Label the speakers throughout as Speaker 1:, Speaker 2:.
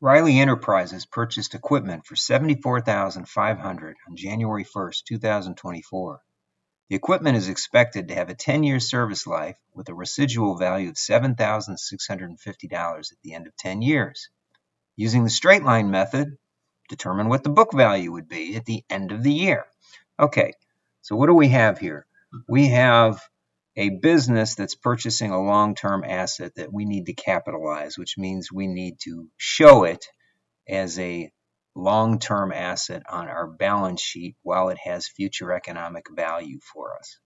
Speaker 1: Riley Enterprises purchased equipment for $74,500 on January 1st, 2024. The equipment is expected to have a 10-year service life with a residual value of $7,650 at the end of 10 years. Using the straight line method, determine what the book value would be at the end of the year. Okay, so what do we have here? We have a business that's purchasing a long-term asset that we need to capitalize, which means we need to show it as a long-term asset on our balance sheet while it has future economic value for us.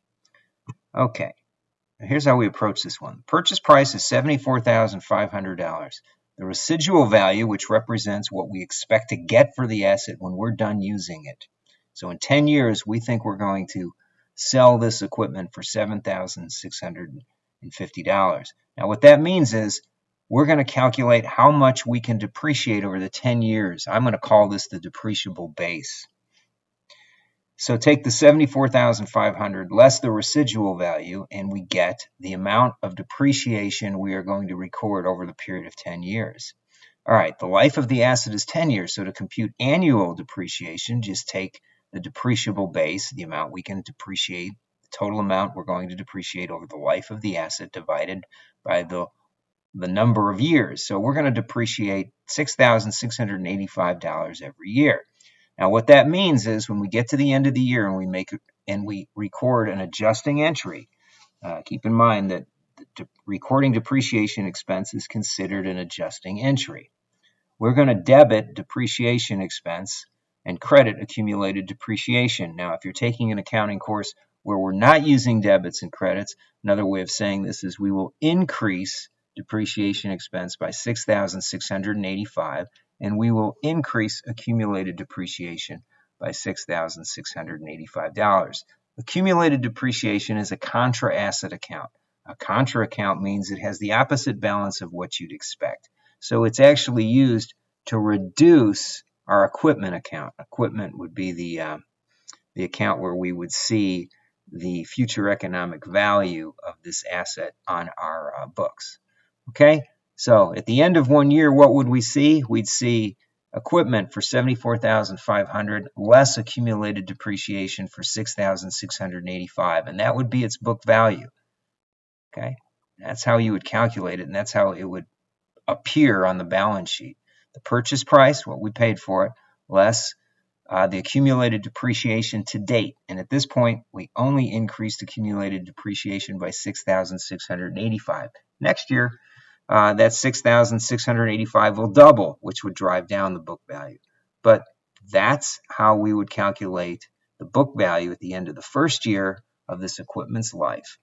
Speaker 1: Okay, here's how we approach this one. The purchase price is $74,500. The residual value, which represents what we expect to get for the asset when we're done using it. So in 10 years, we think we're going to sell this equipment for $7,650. Now, what that means is we're going to calculate how much we can depreciate over the 10 years. I'm going to call this the depreciable base. So take the $74,500 less the residual value, and we get the amount of depreciation we are going to record over the period of 10 years. All right, the life of the asset is 10 years, so to compute annual depreciation, just take the depreciable base, the amount we can depreciate, the total amount we're going to depreciate over the life of the asset divided by the number of years. So we're going to depreciate $6,685 every year. Now, what that means is when we get to the end of the year and we record an adjusting entry, keep in mind that recording depreciation expense is considered an adjusting entry. We're going to debit depreciation expense and credit accumulated depreciation. Now, if you're taking an accounting course where we're not using debits and credits, another way of saying this is we will increase depreciation expense by $6,685, and we will increase accumulated depreciation by $6,685. Accumulated depreciation is a contra asset account. A contra account means it has the opposite balance of what you'd expect. So it's actually used to reduce our equipment account. Equipment would be the account where we would see the future economic value of this asset on our books. Okay, so at the end of 1 year, what would we see? We'd see equipment for $74,500 less accumulated depreciation for $6,685, and that would be its book value. Okay, that's how you would calculate it, and that's how it would appear on the balance sheet. The purchase price, what we paid for it, less the accumulated depreciation to date. And at this point, we only increased accumulated depreciation by $6,685. Next year, that $6,685 will double, which would drive down the book value. But that's how we would calculate the book value at the end of the first year of this equipment's life.